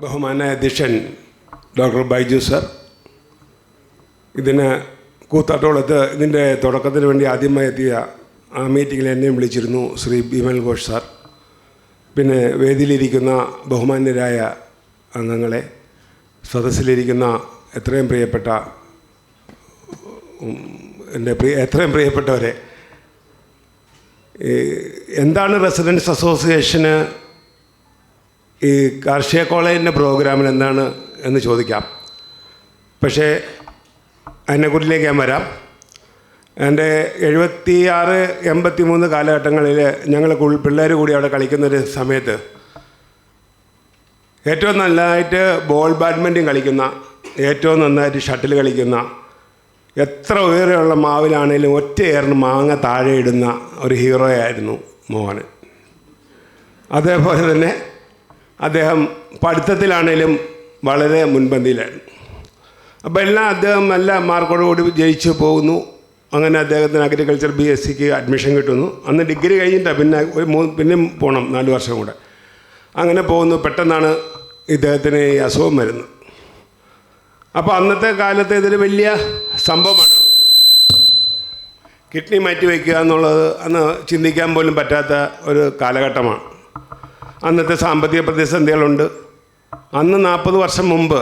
ബഹുമാനായ അധ്യക്ഷൻ doctor Baiju sir, ഇതിന് കൂത്താട്ടോളത്ത് ഇതിൻ്റെ തുടക്കത്തിന് വേണ്ടി ആദ്യമായി എത്തിയ ആ മീറ്റിങ്ങിൽ എന്നെയും വിളിച്ചിരുന്നു ശ്രീ ബിമൽ ഘോഷ് സാർ. പിന്നെ വേദിയിലിരിക്കുന്ന ബഹുമാന്യരായ അംഗങ്ങളെ, സദസ്സിലിരിക്കുന്ന എത്രയും പ്രിയപ്പെട്ടവരെ, എന്താണ് റെസിഡൻസ് അസോസിയേഷന് ഈ കാർഷിക കോളേജിൻ്റെ പ്രോഗ്രാമിൽ എന്താണ് എന്ന് ചോദിക്കാം. പക്ഷേ അതിനെക്കുറിച്ചിലേക്ക് ഞാൻ വരാം. എൻ്റെ 76, 83 കാലഘട്ടങ്ങളിൽ ഞങ്ങൾ പിള്ളേർ കൂടി അവിടെ കളിക്കുന്നൊരു സമയത്ത് ഏറ്റവും നല്ലതായിട്ട് ബാഡ്മിൻ്റൺ കളിക്കുന്ന, ഏറ്റവും നന്നായിട്ട് ഷട്ടിൽ കളിക്കുന്ന, എത്ര ഉയരമുള്ള മാവിലാണേലും ഒറ്റ ഏറിന് മാങ്ങ താഴെ ഇടുന്ന ഒരു ഹീറോയായിരുന്നു മോഹൻ. അതേപോലെ തന്നെ അദ്ദേഹം പഠിത്തത്തിലാണേലും വളരെ മുൻപന്തിയിലായിരുന്നു. അപ്പോൾ അദ്ദേഹം നല്ല മാർക്കോടുകൂടി ജയിച്ചു പോകുന്നു. അങ്ങനെ അദ്ദേഹത്തിന് അഗ്രികൾച്ചർ BSc അഡ്മിഷൻ കിട്ടുന്നു. അന്ന് ഡിഗ്രി കഴിഞ്ഞിട്ടാണ് പിന്നെ പോകണം 4 വർഷം കൂടെ. അങ്ങനെ പോകുന്നു. പെട്ടെന്നാണ് ഇദ്ദേഹത്തിന് ഈ അസുഖം വരുന്നത്. അപ്പോൾ അന്നത്തെ കാലത്ത് ഇതൊരു വലിയ സംഭവമാണ്. കിഡ്നി മാറ്റി വയ്ക്കുക എന്നുള്ളത് അന്ന് ചിന്തിക്കാൻ പോലും പറ്റാത്ത ഒരു കാലഘട്ടമാണ്. അന്നത്തെ സാമ്പത്തിക പ്രതിസന്ധികളുണ്ട്. അന്ന് 40 വർഷം മുമ്പ്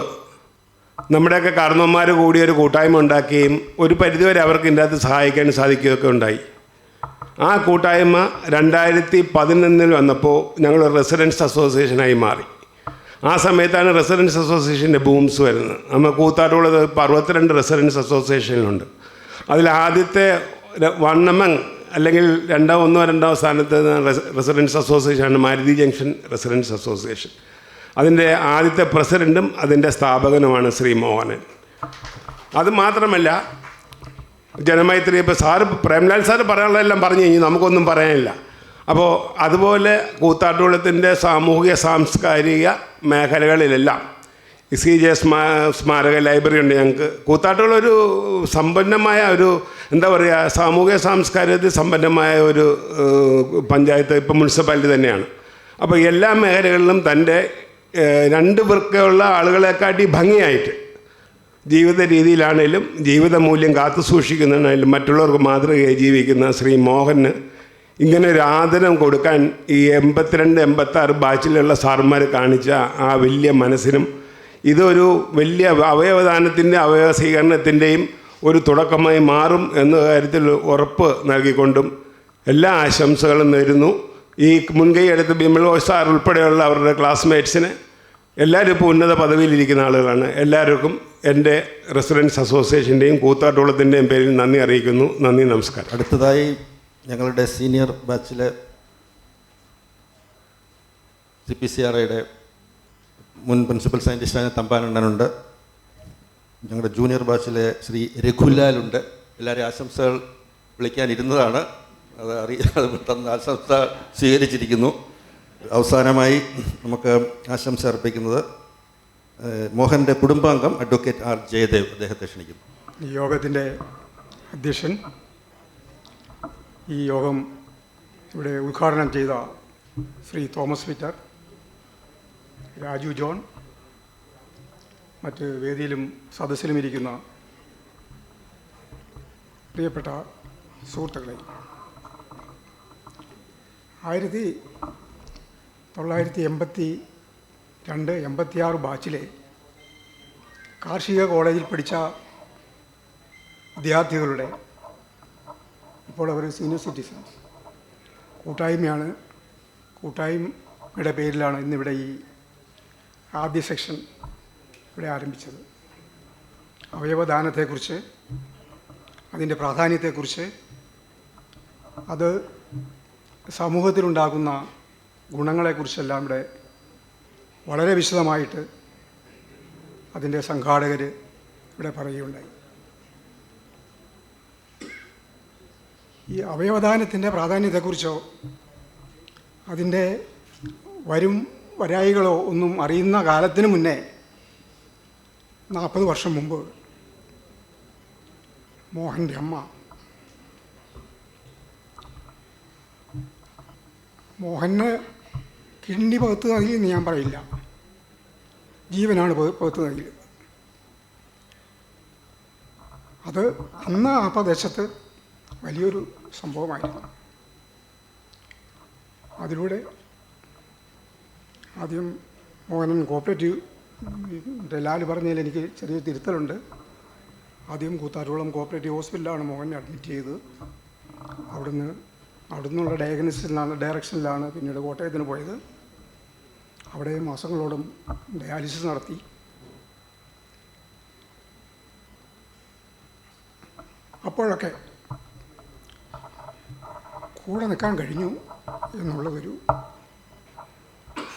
നമ്മുടെയൊക്കെ കാരണവന്മാർ കൂടി ഒരു കൂട്ടായ്മ ഉണ്ടാക്കുകയും ഒരു പരിധിവരെ അവർക്ക് ഇതിൻ്റെ അകത്ത് സഹായിക്കാൻ സാധിക്കുകയൊക്കെ ഉണ്ടായി. ആ കൂട്ടായ്മ 2011 വന്നപ്പോൾ ഞങ്ങൾ റെസിഡൻസ് അസോസിയേഷനായി മാറി. ആ സമയത്താണ് റെസിഡൻസ് അസോസിയേഷൻ്റെ ബൂംസ് വരുന്നത്. നമ്മൾ കൂത്താട്ടുള്ളത് 62 റെസിഡൻസ് അസോസിയേഷനിലുണ്ട്. അതിൽ ആദ്യത്തെ 1 അല്ലെങ്കിൽ 2 സ്ഥാനത്ത് റെസിഡൻസ് അസോസിയേഷനാണ് മാരുതി ജംഗ്ഷൻ റെസിഡൻസ് അസോസിയേഷൻ. അതിൻ്റെ ആദ്യത്തെ പ്രസിഡൻറ്റും അതിൻ്റെ സ്ഥാപകനുമാണ് ശ്രീ മോഹനൻ. അതുമാത്രമല്ല, ജനമൈത്രി ഇപ്പോൾ പ്രേംലാൽ സാറ് പറയാനുള്ളതെല്ലാം പറഞ്ഞു കഴിഞ്ഞു, നമുക്കൊന്നും പറയാനില്ല. അപ്പോൾ അതുപോലെ കൂത്താട്ടുകുളത്തിൻ്റെ സാമൂഹിക സാംസ്കാരിക മേഖലകളിലെല്ലാം CJ സ്മാരക ലൈബ്രറി ഉണ്ട് ഞങ്ങൾക്ക്. കൂത്താട്ടുകുളം ഒരു സമ്പന്നമായ ഒരു സാമൂഹിക സാംസ്കാരികത്തിൽ സമ്പന്നമായ ഒരു പഞ്ചായത്ത്, ഇപ്പം മുനിസിപ്പാലിറ്റി തന്നെയാണ്. അപ്പോൾ എല്ലാ മേഖലകളിലും തൻ്റെ 2 വൃക്കയുള്ള ആളുകളെക്കാട്ടി ഭംഗിയായിട്ട് ജീവിത രീതിയിലാണേലും ജീവിത മൂല്യം കാത്തു സൂക്ഷിക്കുന്നതിനായാലും മറ്റുള്ളവർക്ക് മാതൃകയായി ജീവിക്കുന്ന ശ്രീ മോഹന് ഇങ്ങനെ ഒരു ആദരം കൊടുക്കാൻ ഈ 82, 86 ബാച്ചിലുള്ള സാർമാർ കാണിച്ച ആ വലിയ മനസ്സിനും ഇതൊരു വലിയ അവയവദാനത്തിൻ്റെ അവയവ സ്വീകരണത്തിൻ്റെയും ഒരു തുടക്കമായി മാറും എന്ന കാര്യത്തിൽ ഉറപ്പ് നൽകിക്കൊണ്ടും എല്ലാ ആശംസകളും നേരുന്നു. ഈ മുൻകൈ എടുത്ത് ബിമൽ ഘോഷ് സാർ ഉൾപ്പെടെയുള്ള അവരുടെ ക്ലാസ്മേറ്റ്സിന്, എല്ലാവരും ഇപ്പോൾ ഉന്നത പദവിയിലിരിക്കുന്ന ആളുകളാണ്. എല്ലാവർക്കും എൻ്റെ റെസിഡൻസ് അസോസിയേഷൻ്റെയും കൂത്താട്ടുകുളത്തിൻ്റെയും പേരിൽ നന്ദി അറിയിക്കുന്നു. നന്ദി, നമസ്കാരം. അടുത്തതായി ഞങ്ങളുടെ സീനിയർ ബാച്ചിലെ CPCRIയുടെ മുൻ പ്രിൻസിപ്പൽ സയൻറ്റിസ്റ്റായ തമ്പാനണ്ണനുണ്ട്. ഞങ്ങളുടെ ജൂനിയർ ബാച്ചിലെ ശ്രീ രഘുലാലുണ്ട്. എല്ലാവരും ആശംസകൾ വിളിക്കാനിരുന്നതാണ്, അത് പെട്ടെന്ന് ആശംസ സ്വീകരിച്ചിരിക്കുന്നു. അവസാനമായി നമുക്ക് ആശംസ അർപ്പിക്കുന്നത് മോഹൻ്റെ കുടുംബാംഗം അഡ്വക്കേറ്റ് R. ജയദേവ്, അദ്ദേഹത്തെ ക്ഷണിക്കുന്നു. ഈ യോഗത്തിൻ്റെ അധ്യക്ഷൻ, ഈ യോഗം ഇവിടെ ഉദ്ഘാടനം ചെയ്ത Shri Thomas Peter, Raju John, മറ്റ് വേദിയിലും സദസ്സിലും ഇരിക്കുന്ന പ്രിയപ്പെട്ട സുഹൃത്തുക്കളെ, 1982-86 ബാച്ചിലെ കാർഷിക കോളേജിൽ പഠിച്ച വിദ്യാർത്ഥികളുടെ, ഇപ്പോൾ അവർ സീനിയർ സിറ്റിസൺസ് കൂട്ടായ്മയാണ്. കൂട്ടായ്മയുടെ പേരിലാണ് ഇന്നിവിടെ ഈ ആദ്യ സെക്ഷൻ ഇവിടെ ആരംഭിച്ചത്. അവയവദാനത്തെക്കുറിച്ച്, അതിൻ്റെ പ്രാധാന്യത്തെക്കുറിച്ച്, അത് സമൂഹത്തിലുണ്ടാകുന്ന ഗുണങ്ങളെക്കുറിച്ചെല്ലാം ഇവിടെ വളരെ വിശദമായിട്ട് അതിൻ്റെ സംഘാടകർ ഇവിടെ പറയുകയുണ്ടായി. ഈ അവയവദാനത്തിൻ്റെ പ്രാധാന്യത്തെക്കുറിച്ചോ അതിൻ്റെ വരായികളോ ഒന്നും അറിയുന്ന കാലത്തിന് മുന്നേ 40 വർഷം മുമ്പ് മോഹൻ്റെ അമ്മ മോഹന് കിഡ്നി പകുത്ത് നൽകിയെന്ന് ഞാൻ പറയില്ല, ജീവനാണ് പുറത്ത് നൽകിയത്. അത് അന്ന് ആ പ്രദേശത്ത് വലിയൊരു സംഭവമായിരുന്നു. അതിലൂടെ ആദ്യം മോഹനൻ കോപ്പറേറ്റീവ് ലാൽ പറഞ്ഞതിൽ എനിക്ക് ചെറിയൊരു തിരുത്തലുണ്ട്. ആദ്യം കൂത്താട്ടുകുളം കോപ്പറേറ്റീവ് ഹോസ്പിറ്റലിലാണ് മോഹനെ അഡ്മിറ്റ് ചെയ്തത്. അവിടുന്നുള്ള ഡയറക്ഷനിലാണ് പിന്നീട് കോട്ടയത്തിന് പോയത്. അവിടെ മാസങ്ങളോളം ഡയാലിസിസ് നടത്തി. അപ്പോഴൊക്കെ കൂടെ നിൽക്കാൻ കഴിഞ്ഞു എന്നുള്ളതൊരു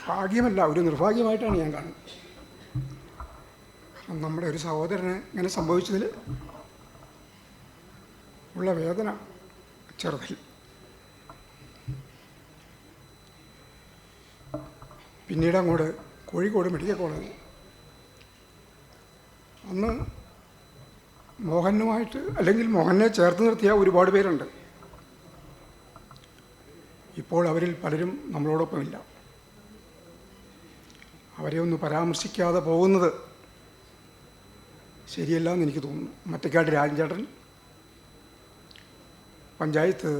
ഭാഗ്യമല്ല, ഒരു നിർഭാഗ്യമായിട്ടാണ് ഞാൻ കാണുന്നത്. നമ്മുടെ ഒരു സഹോദരന് ഇങ്ങനെ സംഭവിച്ചതിൽ ഉള്ള വേദന ചെറുതിൽ. പിന്നീട് അങ്ങോട്ട് കോഴിക്കോട് മെഡിക്കൽ കോളേജ്. അന്ന് മോഹനുമായിട്ട് അല്ലെങ്കിൽ മോഹനെ ചേർത്ത് നിർത്തിയ ഒരുപാട് പേരുണ്ട്. ഇപ്പോൾ അവരിൽ പലരും നമ്മളോടൊപ്പമില്ല. അവരെ ഒന്ന് പരാമർശിക്കാതെ പോകുന്നത് ശരിയല്ല എന്ന് എനിക്ക് തോന്നുന്നു. മറ്റക്കാട് രാജൻചേട്ടൻ, പഞ്ചായത്ത്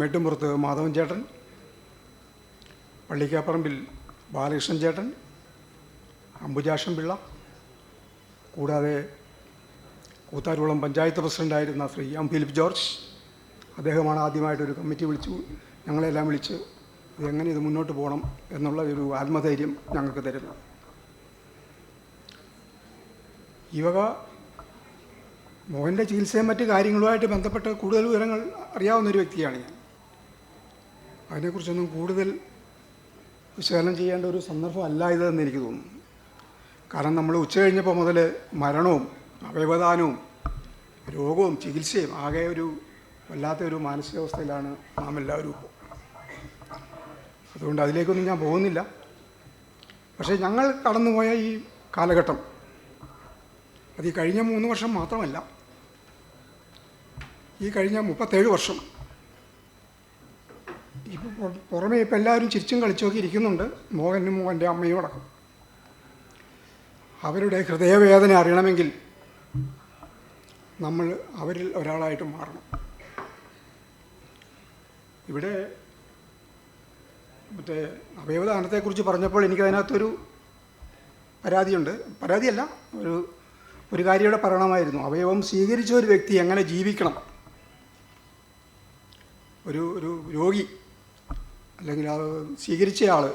മെട്ടുംപുറത്ത് മാധവൻ ചേട്ടൻ, പള്ളിക്കാപ്പറമ്പിൽ ബാലകൃഷ്ണൻ ചേട്ടൻ, അംബുജാക്ഷൻ പിള്ള, കൂടാതെ കൂത്താട്ടുകുളം പഞ്ചായത്ത് പ്രസിഡൻ്റായിരുന്ന ശ്രീ ഫിലിപ്പ് ജോർജ്, അദ്ദേഹമാണ് ആദ്യമായിട്ടൊരു കമ്മിറ്റി വിളിച്ചു ഞങ്ങളെല്ലാം വിളിച്ച് എങ്ങനെ ഇത് മുന്നോട്ട് പോകണം എന്നുള്ള ഒരു ആത്മധൈര്യം ഞങ്ങൾക്ക് തരുന്നു. ഈ വക മോഹൻ്റെ ചികിത്സയും മറ്റ് കാര്യങ്ങളുമായിട്ട് ബന്ധപ്പെട്ട് കൂടുതൽ വിവരങ്ങൾ അറിയാവുന്നൊരു വ്യക്തിയാണ് ഞാൻ. അതിനെക്കുറിച്ചൊന്നും കൂടുതൽ വിശകലനം ചെയ്യേണ്ട ഒരു സന്ദർഭം അല്ല ഇതെന്ന് എനിക്ക് തോന്നുന്നു. കാരണം നമ്മൾ ഉച്ച കഴിഞ്ഞപ്പോൾ മുതൽ മരണവും അവയവദാനവും രോഗവും ചികിത്സയും ആകെ ഒരു വല്ലാത്ത ഒരു മാനസികാവസ്ഥയിലാണ് നാം എല്ലാവരും ഇപ്പോൾ. അതുകൊണ്ട് അതിലേക്കൊന്നും ഞാൻ പോകുന്നില്ല. പക്ഷേ ഞങ്ങൾ കടന്നുപോയ ഈ കാലഘട്ടം അത് ഈ കഴിഞ്ഞ 3 വർഷം മാത്രമല്ല, ഈ കഴിഞ്ഞ 37 വർഷം. ഇപ്പോൾ പുറമേ ഇപ്പം എല്ലാവരും ചിരിച്ചും കളിച്ചുമൊക്കെ ഇരിക്കുന്നുണ്ട്, മോഹനും മോഹൻ്റെ അമ്മയും അടക്കം. അവരുടെ ഹൃദയവേദന അറിയണമെങ്കിൽ നമ്മൾ അവരിൽ ഒരാളായിട്ട് മാറണം. ഇവിടെ മറ്റേ അവയവദാനത്തെക്കുറിച്ച് പറഞ്ഞപ്പോൾ എനിക്കതിനകത്തൊരു പരാതിയുണ്ട്. പരാതിയല്ല, ഒരു കാര്യം ഇവിടെ പറയണമായിരുന്നു. അവയവം സ്വീകരിച്ച ഒരു വ്യക്തി എങ്ങനെ ജീവിക്കണം, ഒരു രോഗി അല്ലെങ്കിൽ അത് സ്വീകരിച്ചയാൾ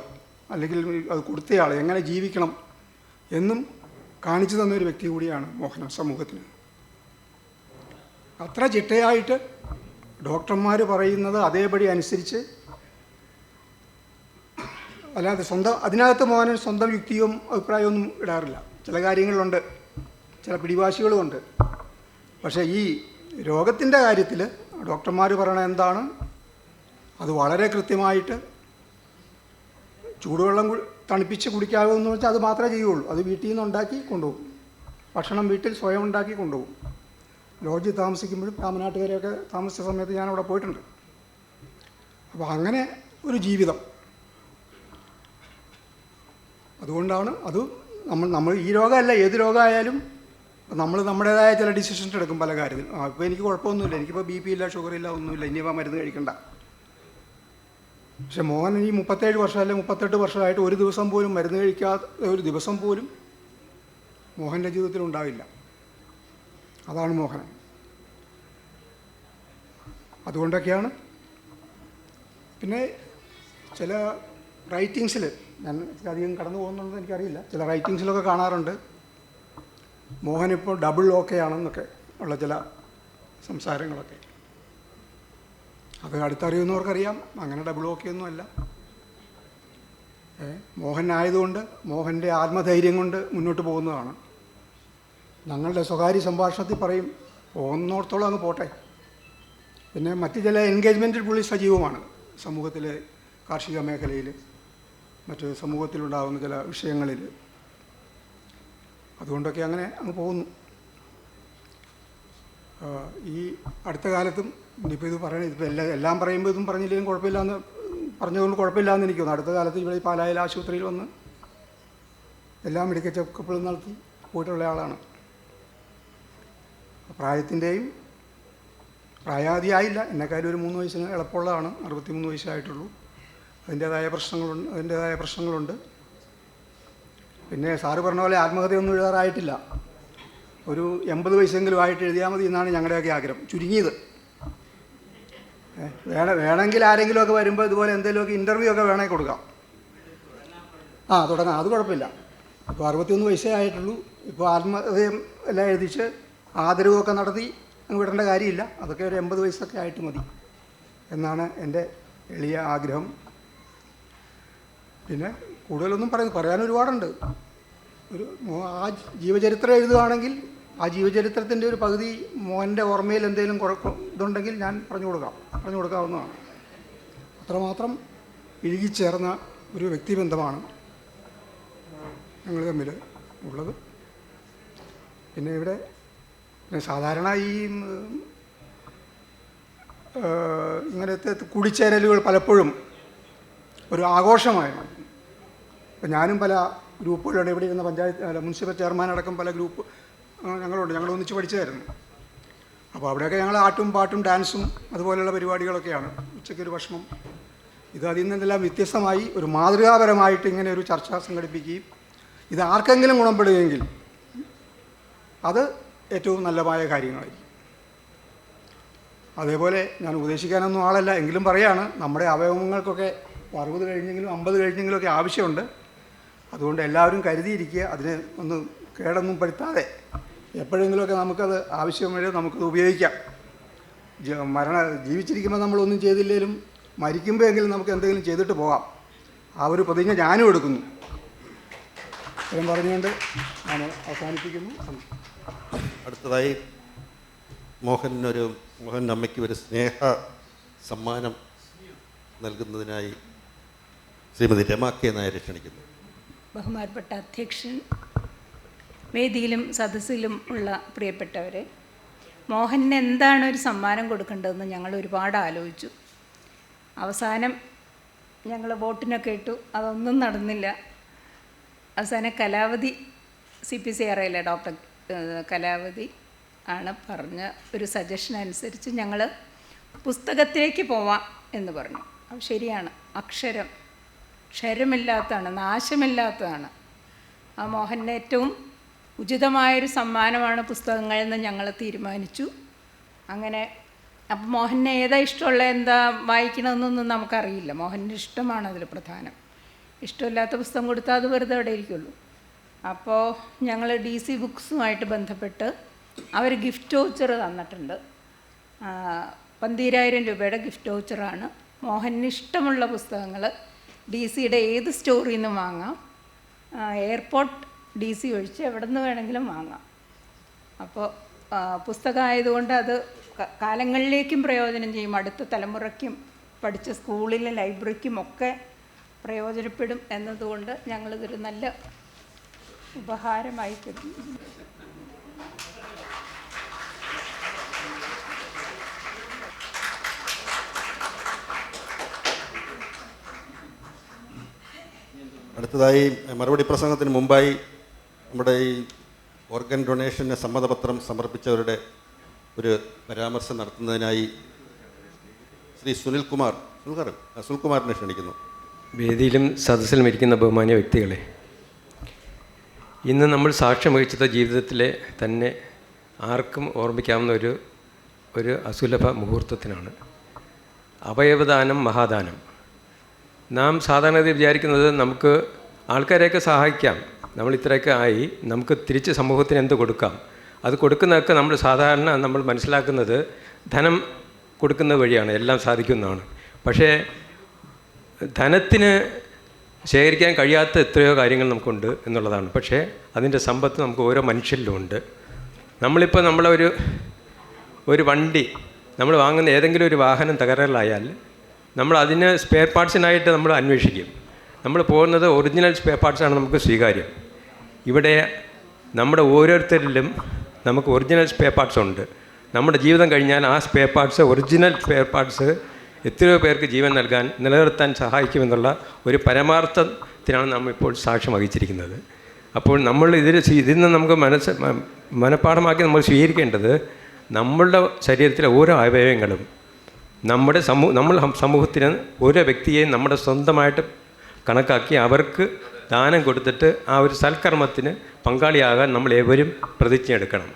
അല്ലെങ്കിൽ അത് കൊടുത്തയാൾ എങ്ങനെ ജീവിക്കണം എന്നും കാണിച്ചു തന്നൊരു വ്യക്തി കൂടിയാണ് മോഹനൻ സമൂഹത്തിന്. അത്ര ചിട്ടയായിട്ട് ഡോക്ടർമാർ പറയുന്നത് അതേപടി അനുസരിച്ച്, അല്ലാതെ അതിനകത്ത് മോഹനൻ സ്വന്തം യുക്തിയും അഭിപ്രായമൊന്നും ഇടാറില്ല. ചില കാര്യങ്ങളിലുണ്ട്, ചില പിടിവാശികളുമുണ്ട്. പക്ഷേ ഈ രോഗത്തിൻ്റെ കാര്യത്തിൽ ഡോക്ടർമാർ പറയണത് എന്താണ് അത് വളരെ കൃത്യമായിട്ട് ചൂടുവെള്ളം തണുപ്പിച്ച് കുടിക്കാവുമെന്ന് വെച്ചാൽ അത് മാത്രമേ ചെയ്യുള്ളൂ. അത് വീട്ടിൽ നിന്ന് ഉണ്ടാക്കി കൊണ്ടുപോകും. ഭക്ഷണം വീട്ടിൽ സ്വയം ഉണ്ടാക്കി കൊണ്ടുപോകും. ലോഡ്ജിൽ താമസിക്കുമ്പോഴും രാമനാട്ടുകാരെയൊക്കെ താമസിച്ച സമയത്ത് ഞാനവിടെ പോയിട്ടുണ്ട്. അപ്പോൾ അങ്ങനെ ഒരു ജീവിതം. അതുകൊണ്ടാണ് അത് നമ്മൾ ഈ രോഗമല്ല, ഏത് രോഗമായാലും നമ്മൾ നമ്മുടേതായ ചില ഡിസിഷൻസ് എടുക്കും പല കാര്യത്തിൽ. ഇപ്പോൾ എനിക്ക് കുഴപ്പമൊന്നുമില്ല, എനിക്കിപ്പോൾ BP ഇല്ല, ഷുഗറില്ല, ഒന്നുമില്ല, ഇനിയിപ്പോൾ മരുന്ന് കഴിക്കണ്ട. പക്ഷെ മോഹൻ ഈ 37 വർഷം അല്ലെങ്കിൽ 38 വർഷമായിട്ട് ഒരു ദിവസം പോലും മരുന്ന് കഴിക്കാത്ത ഒരു ദിവസം പോലും മോഹൻ്റെ ജീവിതത്തിൽ ഉണ്ടാവില്ല. അതാണ് മോഹനൻ. അതുകൊണ്ടൊക്കെയാണ്. പിന്നെ ചില റൈറ്റിങ്സിൽ, ഞാൻ അധികം കടന്നു പോകുന്നുണ്ടെന്ന് എനിക്കറിയില്ല, ചില റൈറ്റിങ്സിലൊക്കെ കാണാറുണ്ട് മോഹൻ ഇപ്പോൾ ഡബിൾ ഓക്കെ ആണെന്നൊക്കെ ഉള്ള ചില സംസാരങ്ങളൊക്കെ. അത് അടുത്തറിയുന്നവർക്കറിയാം അങ്ങനെ ഡബിൾ ഓക്കെ ഒന്നും അല്ല. മോഹൻ ആയതുകൊണ്ട് മോഹൻ്റെ ആത്മധൈര്യം കൊണ്ട് മുന്നോട്ട് പോകുന്നതാണ്. ഞങ്ങളുടെ സ്വകാര്യ സംഭാഷണത്തിൽ പറയും പോകുന്നിടത്തോളം അങ്ങ് പോട്ടെ. പിന്നെ മറ്റ് ചില എൻഗേജ്മെൻറ്റിൽ പുള്ളി സജീവമാണ്. സമൂഹത്തിലെ കാർഷിക മേഖലയിൽ, മറ്റ് സമൂഹത്തിലുണ്ടാകുന്ന ചില വിഷയങ്ങളിൽ. അതുകൊണ്ടൊക്കെ അങ്ങനെ അങ്ങ് പോകുന്നു. ഈ അടുത്ത കാലത്തും ഇനിയിപ്പോൾ ഇത് പറയണത്, ഇതിപ്പോൾ എല്ലാം പറയുമ്പോൾ ഇതും പറഞ്ഞില്ലെങ്കിലും കുഴപ്പമില്ലാന്ന് പറഞ്ഞതുകൊണ്ട് കുഴപ്പമില്ലാന്ന് എനിക്ക് തോന്നുന്നു. അടുത്ത കാലത്ത് ഇവിടെ ഈ പാലായിൽ ആശുപത്രിയിൽ വന്ന് എല്ലാ മെഡിക്കൽ ചെക്കപ്പുകളും നടത്തി പോയിട്ടുള്ള ആളാണ്. പ്രായത്തിൻ്റെയും പ്രായാധിയായില്ല, എന്നെക്കാളും ഒരു 3 വയസ്സിന് എളുപ്പമുള്ളതാണ്. 63 വയസ്സായിട്ടുള്ളൂ. അതിൻ്റേതായ പ്രശ്നങ്ങളുണ്ട്. പിന്നെ സാറ് പറഞ്ഞ പോലെ ആത്മകഥയൊന്നും എഴുതാറായിട്ടില്ല. ഒരു 80 വയസ്സെങ്കിലും ആയിട്ട് എഴുതിയാൽ മതി എന്നാണ് ഞങ്ങളുടെയൊക്കെ ആഗ്രഹം, ചുരുങ്ങിയത്. വേണമെങ്കിൽ ആരെങ്കിലുമൊക്കെ വരുമ്പോൾ ഇതുപോലെ എന്തെങ്കിലുമൊക്കെ ഇൻ്റർവ്യൂ ഒക്കെ വേണമെങ്കിൽ കൊടുക്കാം. തുടങ്ങാം, അത് കുഴപ്പമില്ല. ഇപ്പോൾ 61 വയസ്സേ ആയിട്ടുള്ളൂ. ഇപ്പോൾ ആത്മകഥയും എല്ലാം എഴുതിച്ച് ആദരവൊക്കെ നടത്തി വിടേണ്ട കാര്യമില്ല. അതൊക്കെ ഒരു 80 വയസ്സൊക്കെ ആയിട്ട് മതി എന്നാണ് എൻ്റെ എളിയ ആഗ്രഹം. പിന്നെ കൂടുതലൊന്നും പറയാൻ ഒരുപാടുണ്ട്. ആ ജീവചരിത്രം എഴുതുകയാണെങ്കിൽ ആ ജീവചരിത്രത്തിൻ്റെ ഒരു പകുതി മോൻ്റെ ഓർമ്മയിൽ എന്തെങ്കിലും ഇതുണ്ടെങ്കിൽ ഞാൻ പറഞ്ഞു കൊടുക്കാവുന്നതാണ്. അത്രമാത്രം ഇഴുകിച്ചേർന്ന ഒരു വ്യക്തിബന്ധമാണ് ഞങ്ങൾ തമ്മിൽ ഉള്ളത്. പിന്നെ ഇവിടെ സാധാരണ ഈ ഇങ്ങനത്തെ കൂടിച്ചേരലുകൾ പലപ്പോഴും ഒരു ആഘോഷമായിരുന്നു. ഇപ്പം ഞാനും പല ഗ്രൂപ്പുകളുണ്ട്. ഇവിടെ ഇരുന്ന മുനിസിപ്പൽ ചെയർമാൻ അടക്കം പല ഗ്രൂപ്പ് ഞങ്ങൾ ഒന്നിച്ച് പഠിച്ചതായിരുന്നു. അപ്പോൾ അവിടെയൊക്കെ ഞങ്ങൾ ആട്ടും പാട്ടും ഡാൻസും അതുപോലെയുള്ള പരിപാടികളൊക്കെയാണ്. ഉച്ചയ്ക്കൊരു ഭക്ഷണം. ഇത് അതിൽ നിന്നെല്ലാം വ്യത്യസ്തമായി ഒരു മാതൃകാപരമായിട്ട് ഇങ്ങനെ ഒരു ചർച്ച സംഘടിപ്പിക്കുകയും ഇത് ആർക്കെങ്കിലും ഗുണപ്പെടുകയെങ്കിൽ അത് ഏറ്റവും നല്ലമായ കാര്യങ്ങളായിരിക്കും. അതേപോലെ ഞാൻ ഉപദേശിക്കാനൊന്നും ആളല്ല, എങ്കിലും പറയാണ്, നമ്മുടെ അവയവങ്ങൾക്കൊക്കെ 60 കഴിഞ്ഞെങ്കിലും 50 കഴിഞ്ഞെങ്കിലുമൊക്കെ ആവശ്യമുണ്ട്. അതുകൊണ്ട് എല്ലാവരും കരുതിയിരിക്കുക. അതിനെ ഒന്ന് കേടൊന്നും പെടുത്താതെ എപ്പോഴെങ്കിലുമൊക്കെ നമുക്കത് ആവശ്യം വരെ നമുക്കത് ഉപയോഗിക്കാം. ജീവിച്ചിരിക്കുമ്പോൾ നമ്മളൊന്നും ചെയ്തില്ലെങ്കിലും മരിക്കുമ്പോഴെങ്കിലും നമുക്ക് എന്തെങ്കിലും ചെയ്തിട്ട് പോകാം. ആ ഒരു പ്രതിജ്ഞ ഞാനും എടുക്കുന്നു. ഇത്രയും പറഞ്ഞുകൊണ്ട് ഞാൻ അവസാനിപ്പിക്കുന്നു. അടുത്തതായി മോഹൻ അമ്മയ്ക്ക് ഒരു സ്നേഹ സമ്മാനം നൽകുന്നതിനായി ശ്രീമതി രമ കെ നായരെ ക്ഷണിക്കുന്നു. ബഹുമാനപ്പെട്ട അധ്യക്ഷൻ, വേദിയിലും സദസ്സിലും ഉള്ള പ്രിയപ്പെട്ടവരെ, മോഹന് എന്താണ് ഒരു സമ്മാനം കൊടുക്കേണ്ടതെന്ന് ഞങ്ങൾ ഒരുപാട് ആലോചിച്ചു. അവസാനം ഞങ്ങൾ വോട്ടിനൊക്കെ ഇട്ടു, അതൊന്നും നടന്നില്ല. അവസാനം കലാവതി CPCRAയിലെ ഡോക്ടർ കലാവതി ആണ് പറഞ്ഞ ഒരു സജഷൻ അനുസരിച്ച് ഞങ്ങൾ പുസ്തകത്തിലേക്ക് പോവാം എന്ന് പറഞ്ഞു. അത് ശരിയാണ്. ക്ഷരമില്ലാത്തതാണ്, നാശമില്ലാത്തതാണ്. ആ മോഹന് ഏറ്റവും ഉചിതമായൊരു സമ്മാനമാണ് പുസ്തകങ്ങളെന്ന് ഞങ്ങൾ തീരുമാനിച്ചു. അങ്ങനെ അപ്പം മോഹന് ഏതാ ഇഷ്ടമുള്ള എന്താ വായിക്കണമെന്നൊന്നും നമുക്കറിയില്ല. മോഹൻ്റെ ഇഷ്ടമാണ് അതിൽ പ്രധാനം. ഇഷ്ടമില്ലാത്ത പുസ്തകം കൊടുത്താൽ അത് വെറുതെ അവിടെ ഇരിക്കുള്ളൂ. അപ്പോൾ ഞങ്ങൾ DC ബുക്സുമായിട്ട് ബന്ധപ്പെട്ട് അവർ ഗിഫ്റ്റ് വൗച്ചർ തന്നിട്ടുണ്ട്. 12,000 രൂപയുടെ ഗിഫ്റ്റ് വൗച്ചറാണ്. മോഹന് ഇഷ്ടമുള്ള പുസ്തകങ്ങൾ DCയുടെ ഏത് സ്റ്റോറിൽ നിന്നും വാങ്ങാം. എയർപോർട്ട് DC ഒഴിച്ച് എവിടെ നിന്ന് വേണമെങ്കിലും വാങ്ങാം. അപ്പോൾ പുസ്തകമായതുകൊണ്ട് അത് കാലങ്ങളിലേക്കും പ്രയോജനം ചെയ്യും. അടുത്ത തലമുറയ്ക്കും പഠിച്ച സ്കൂളിലെ ലൈബ്രറിക്കും ഒക്കെ പ്രയോജനപ്പെടും എന്നതുകൊണ്ട് ഞങ്ങളിതൊരു നല്ല ഉപഹാരമായി കരുതുന്നു. അടുത്തതായി മറുപടി പ്രസംഗത്തിന് മുമ്പായി നമ്മുടെ ഈ ഓർഗൻ ഡൊണേഷന് സമ്മതപത്രം സമർപ്പിച്ചവരുടെ ഒരു പരാമർശം നടത്തുന്നതിനായി ശ്രീ സുനിൽകുമാറിനെ ക്ഷണിക്കുന്നു. വേദിയിലും സദസ്സിലും ഇരിക്കുന്ന ബഹുമാന്യ വ്യക്തികളെ, ഇന്ന് നമ്മൾ സാക്ഷ്യം വഹിച്ചത് ജീവിതത്തിലെ തന്നെ ആർക്കും ഓർമ്മിക്കാവുന്ന ഒരു അസുലഭ മുഹൂർത്തത്തിനാണ്. അവയവദാനം മഹാദാനം. നാം സാധാരണഗതി വിചാരിക്കുന്നത് നമുക്ക് ആൾക്കാരെയൊക്കെ സഹായിക്കാം, നമ്മൾ ഇത്രയൊക്കെ ആയി, നമുക്ക് തിരിച്ച് സമൂഹത്തിന് എന്ത് കൊടുക്കാം. അത് കൊടുക്കുന്നതൊക്കെ നമ്മൾ മനസ്സിലാക്കുന്നത് ധനം കൊടുക്കുന്ന വഴിയാണ് എല്ലാം സാധിക്കുന്നതാണ്. പക്ഷേ ധനത്തിന് ശേഖരിക്കാൻ കഴിയാത്ത എത്രയോ കാര്യങ്ങൾ നമുക്കുണ്ട് എന്നുള്ളതാണ്. പക്ഷേ അതിൻ്റെ സമ്പത്ത് നമുക്ക് ഓരോ മനുഷ്യരിലും ഉണ്ട്. നമ്മളിപ്പോൾ ഒരു വണ്ടി നമ്മൾ വാങ്ങുന്ന ഏതെങ്കിലും ഒരു വാഹനം തകരാറിലായാൽ നമ്മൾ അതിന് സ്പെയർ പാർട്സിനായിട്ട് നമ്മൾ അന്വേഷിക്കും. നമ്മൾ പോകുന്നത് ഒറിജിനൽ സ്പെയർ പാർട്സാണ് നമുക്ക് സ്വീകാര്യം. ഇവിടെ നമ്മുടെ ഓരോരുത്തരിലും നമുക്ക് ഒറിജിനൽ സ്പെയർ പാർട്സ് ഉണ്ട്. നമ്മുടെ ജീവിതം കഴിഞ്ഞാൽ ആ spare parts, original spare parts എത്രയോ പേർക്ക് ജീവൻ നിലനിർത്താൻ സഹായിക്കുമെന്നുള്ള ഒരു പരമാർത്ഥത്തിനാണ് നാം ഇപ്പോൾ സാക്ഷ്യം വഹിച്ചിരിക്കുന്നത്. അപ്പോൾ നമ്മൾ ഇതിൽ നിന്ന് നമുക്ക് മനഃപ്പാഠമാക്കി നമ്മൾ സ്വീകരിക്കേണ്ടത് നമ്മളുടെ ശരീരത്തിലെ ഓരോ അവയവങ്ങളും നമ്മൾ സമൂഹത്തിന് ഓരോ വ്യക്തിയെയും നമ്മുടെ സ്വന്തമായിട്ട് കണക്കാക്കി അവർക്ക് ദാനം കൊടുത്തിട്ട് ആ ഒരു സൽക്കർമ്മത്തിന് പങ്കാളിയാകാൻ നമ്മൾ ഏവരും പ്രതിജ്ഞ എടുക്കണം.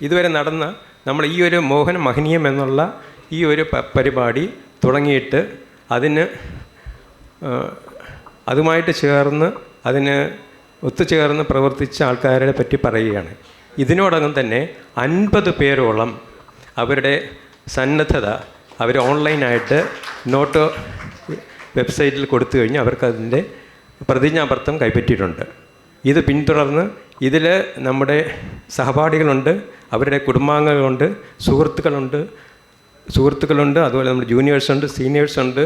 ഇതുവരെ നടന്ന നമ്മൾ ഈ ഒരു മോഹന മഹനീയം എന്നുള്ള ഈ ഒരു പരിപാടി തുടങ്ങിയിട്ട് അതുമായിട്ട് ചേർന്ന് ഒത്തുചേർന്ന് പ്രവർത്തിച്ച ആൾക്കാരെ പറ്റി പറയുകയാണ്. ഇതിനോടകം തന്നെ 50 പേരോളം അവരുടെ സന്നദ്ധത അവർ ഓൺലൈനായിട്ട് നോട്ട് വെബ്സൈറ്റിൽ കൊടുത്തു കഴിഞ്ഞ് അവർക്കതിൻ്റെ പ്രതിജ്ഞാപത്രം കൈപ്പറ്റിയിട്ടുണ്ട്. ഇത് പിന്തുടർന്ന് ഇതിൽ നമ്മുടെ സഹപാഠികളുണ്ട്, അവരുടെ കുടുംബാംഗങ്ങളുണ്ട്, സുഹൃത്തുക്കളുണ്ട്, അതുപോലെ നമ്മുടെ ജൂനിയേഴ്സുണ്ട്, സീനിയേഴ്സുണ്ട്,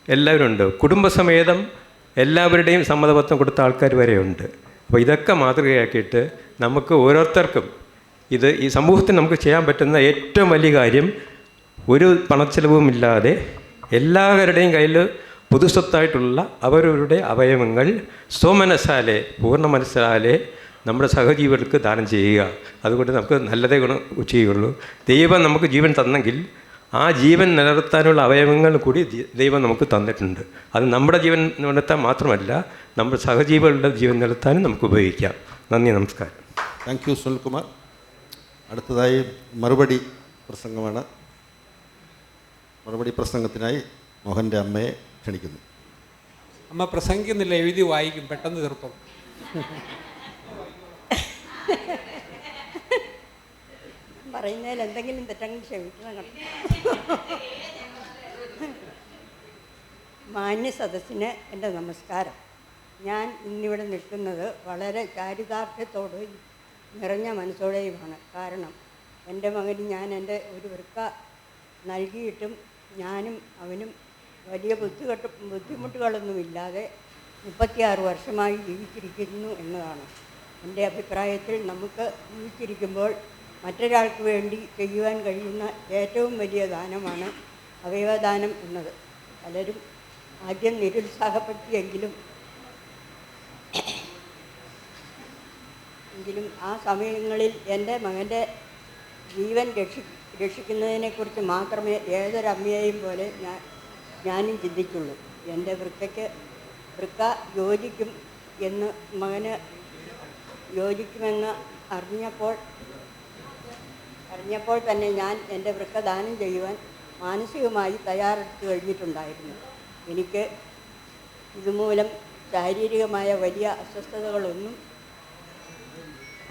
എല്ലാവരും ഉണ്ട്. കുടുംബസമേതം എല്ലാവരുടെയും സമ്മതപത്രം കൊടുത്ത ആൾക്കാർ വരെയുണ്ട്. അപ്പോൾ ഇതൊക്കെ മാതൃകയാക്കിയിട്ട് നമുക്ക് ഓരോരുത്തർക്കും ഈ സമൂഹത്തിന് നമുക്ക് ചെയ്യാൻ പറ്റുന്ന ഏറ്റവും വലിയ കാര്യം ഒരു പണച്ചെലവുമില്ലാതെ എല്ലാവരുടെയും കയ്യിൽ പൊതുസ്വത്തായിട്ടുള്ള അവരവരുടെ അവയവങ്ങൾ സ്വമനസ്സാലെ പൂർണ്ണ മനസ്സാലെ നമ്മുടെ സഹജീവികൾക്ക് ദാനം ചെയ്യുക. അതുകൊണ്ട് നമുക്ക് നല്ലതേ ചെയ്യുള്ളൂ. ദൈവം നമുക്ക് ജീവൻ തന്നെങ്കിൽ ആ ജീവൻ നിലനിർത്താനുള്ള അവയവങ്ങൾ കൂടി ദൈവം നമുക്ക് തന്നിട്ടുണ്ട്. അത് നമ്മുടെ ജീവൻ നിലനിർത്താൻ മാത്രമല്ല നമ്മുടെ സഹജീവികളുടെ ജീവൻ നിലനിർത്താനും നമുക്ക് ഉപയോഗിക്കാം. നന്ദി, നമസ്കാരം. Thank you Sunilkumar. അടുത്തതായി മറുപടി പ്രസംഗമാണ്. മറുപടി പ്രസംഗത്തിനായി മോഹൻ്റെ അമ്മയെ ക്ഷണിക്കുന്നു. അമ്മ പ്രസംഗിക്കുന്നില്ല, എഴുതി വായിക്കും, പെട്ടെന്ന് തീർത്തോളും. പറയുന്നതിൽ എന്തെങ്കിലും തെറ്റെങ്കിൽ ക്ഷമിക്കണം. മാന്യ സദസ്സിന് എൻ്റെ നമസ്കാരം. ഞാൻ ഇന്നിവിടെ നിൽക്കുന്നത് വളരെ ചാരിതാർത്ഥ്യത്തോട് നിറഞ്ഞ മനസ്സോടെയുമാണ്. കാരണം എൻ്റെ മകന് ഞാൻ എൻ്റെ ഒരു വൃക്ക നൽകിയിട്ടും ഞാനും അവനും വലിയ ബുദ്ധിമുട്ടുകളൊന്നുമില്ലാതെ 36 വർഷമായി ജീവിച്ചിരിക്കുന്നു എന്നതാണ് എൻ്റെ അഭിപ്രായത്തിൽ. നമുക്ക് ജീവിച്ചിരിക്കുമ്പോൾ മറ്റൊരാൾക്ക് വേണ്ടി ചെയ്യുവാൻ കഴിയുന്ന ഏറ്റവും വലിയ ദാനമാണ് അവയവദാനം എന്നത്. പലരും ആദ്യം നിരുത്സാഹപ്പെടുത്തിയെങ്കിലും ആ സമയങ്ങളിൽ എൻ്റെ മകൻ്റെ ജീവൻ രക്ഷിക്കുന്നതിനെക്കുറിച്ച് മാത്രമേ ഏതൊരമ്മയെയും പോലെ ഞാനും ചിന്തിച്ചുള്ളൂ. എൻ്റെ വൃക്ക യോജിക്കും എന്ന് മകന് യോജിക്കുമെന്ന് അറിഞ്ഞപ്പോൾ തന്നെ ഞാൻ എൻ്റെ വൃക്ക ദാനം ചെയ്യുവാൻ മാനസികമായി തയ്യാറെടുത്ത് കഴിഞ്ഞിട്ടുണ്ടായിരുന്നു. എനിക്ക് ഇതുമൂലം ശാരീരികമായ വലിയ അസ്വസ്ഥതകളൊന്നും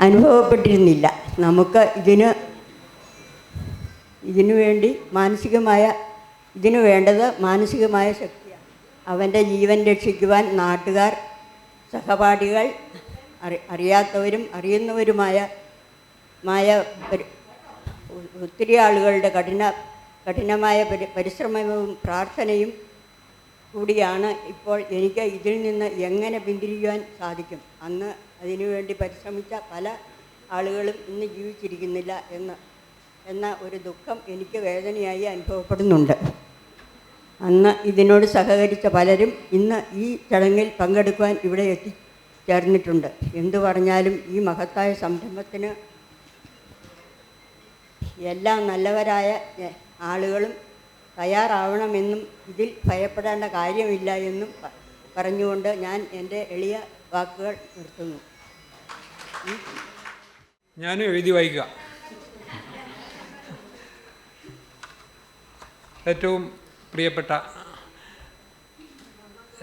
അനുഭവപ്പെട്ടിരുന്നില്ല. നമുക്ക് ഇതിനു വേണ്ടത് മാനസികമായ ശക്തിയാണ്. അവൻ്റെ ജീവൻ രക്ഷിക്കുവാൻ നാട്ടുകാർ, സഹപാഠികൾ, അറിയാത്തവരും അറിയുന്നവരുമായ ഒത്തിരി ആളുകളുടെ കഠിനമായ പരിശ്രമവും പ്രാർത്ഥനയും കൂടിയാണ് ഇപ്പോൾ എനിക്ക് ഇതിൽ നിന്ന് എങ്ങനെ പിന്തിരിയുവാൻ സാധിക്കും. അന്ന് അതിനുവേണ്ടി പരിശ്രമിച്ച പല ആളുകളും ഇന്ന് ജീവിച്ചിരിക്കുന്നില്ല എന്ന ഒരു ദുഃഖം എനിക്ക് വേദനയായി അനുഭവപ്പെടുന്നുണ്ട്. അന്ന് ഇതിനോട് സഹകരിച്ച പലരും ഇന്ന് ഈ ചടങ്ങിൽ പങ്കെടുക്കുവാൻ ഇവിടെ എത്തിച്ചേർന്നിട്ടുണ്ട്. എന്തു പറഞ്ഞാലും ഈ മഹത്തായ സംരംഭത്തിന് എല്ലാ നല്ലവരായ ആളുകളും തയ്യാറാവണമെന്നും ഇതിൽ ഭയപ്പെടേണ്ട കാര്യമില്ല എന്നും പറഞ്ഞുകൊണ്ട് ഞാൻ എൻ്റെ എളിയ വാക്കുകൾ നിർത്തുന്നു. ഞാനും എഴുതി വായിക്കുക. ഏറ്റവും പ്രിയപ്പെട്ട